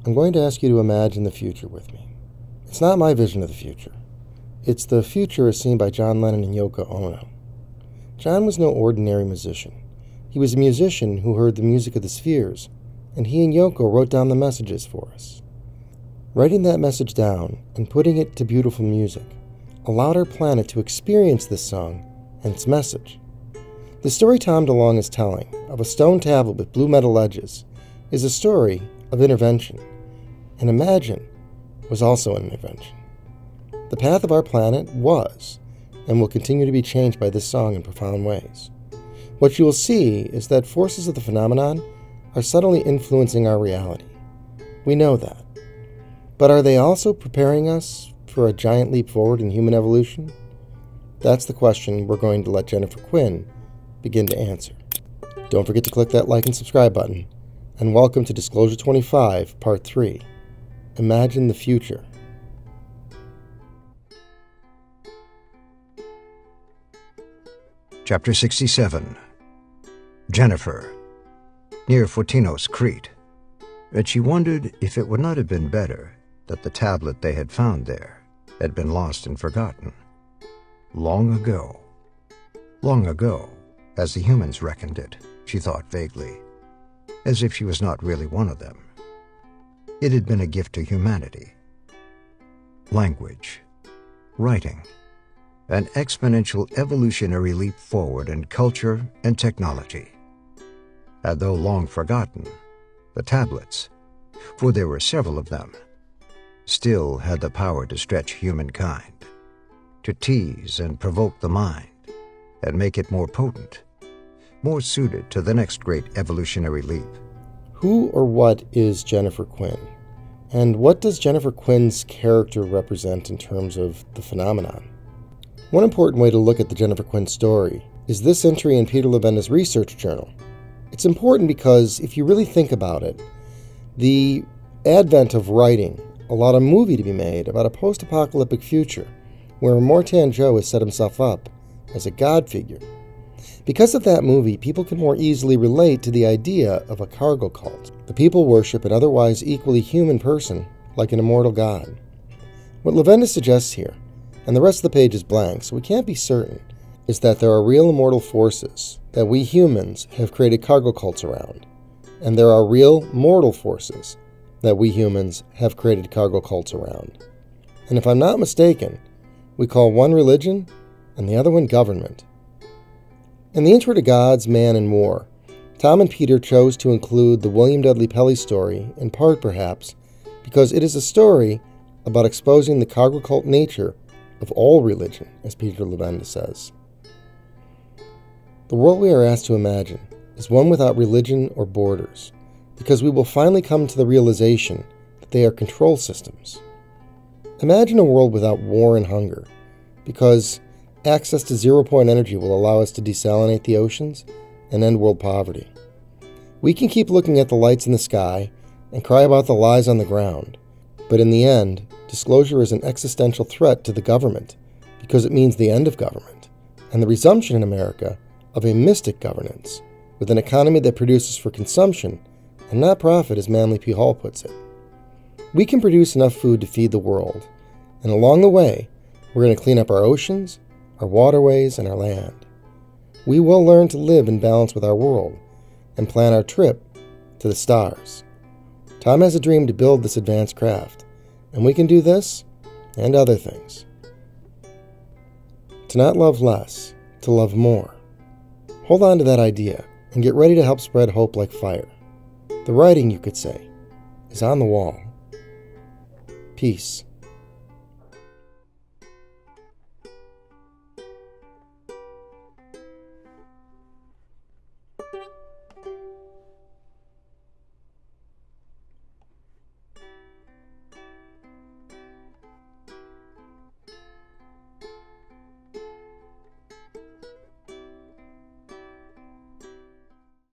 I'm going to ask you to imagine the future with me. It's not my vision of the future. It's the future as seen by John Lennon and Yoko Ono. John was no ordinary musician. He was a musician who heard the music of the spheres, and he and Yoko wrote down the messages for us. Writing that message down and putting it to beautiful music allowed our planet to experience this song and its message. The story Tom DeLonge is telling of a stone tablet with blue metal edges is a story of intervention, and imagine was also an intervention. The path of our planet was and will continue to be changed by this song in profound ways. What you will see is that forces of the phenomenon are subtly influencing our reality. We know that. But are they also preparing us for a giant leap forward in human evolution? That's the question we're going to let Jennifer Quinn begin to answer. Don't forget to click that like and subscribe button, and welcome to Disclosure 25, Part 3. Imagine the future. Chapter 67. Jennifer, near Fotinos, Crete, and she wondered if it would not have been better that the tablet they had found there had been lost and forgotten. Long ago, as the humans reckoned it, she thought vaguely, as if she was not really one of them. It had been a gift to humanity. Language, writing, an exponential evolutionary leap forward in culture and technology. And though long forgotten, the tablets, for there were several of them, still had the power to stretch humankind, to tease and provoke the mind, and make it more potent, more suited to the next great evolutionary leap. Who or what is Jennifer Quinn? And what does Jennifer Quinn's character represent in terms of the phenomenon? One important way to look at the Jennifer Quinn story is this entry in Peter Levenda's research journal. It's important because if you really think about it, the advent of writing allowed a movie to be made about a post-apocalyptic future where Immortan Joe has set himself up as a god figure. Because of that movie, people can more easily relate to the idea of a cargo cult. The people worship an otherwise equally human person like an immortal god. What Levenda suggests here, and the rest of the page is blank, so we can't be certain, is that there are real immortal forces that we humans have created cargo cults around, and there are real mortal forces that we humans have created cargo cults around. And if I'm not mistaken, we call one religion and the other one government. In the intro to Gods, Man, and War, Tom and Peter chose to include the William Dudley Pelley story, in part perhaps, because it is a story about exposing the cargo cult nature of all religion, as Peter Levenda says. The world we are asked to imagine is one without religion or borders, because we will finally come to the realization that they are control systems. Imagine a world without war and hunger, because access to zero-point energy will allow us to desalinate the oceans and end world poverty. We can keep looking at the lights in the sky and cry about the lies on the ground, but in the end, disclosure is an existential threat to the government, because it means the end of government, and the resumption in America of a mystic governance, with an economy that produces for consumption and not profit, as Manly P. Hall puts it. We can produce enough food to feed the world, and along the way, we're going to clean up our oceans, our waterways, and our land. We will learn to live in balance with our world and plan our trip to the stars. Tom has a dream to build this advanced craft, and we can do this and other things. To not love less, to love more. Hold on to that idea and get ready to help spread hope like fire. The writing, you could say, is on the wall. Peace.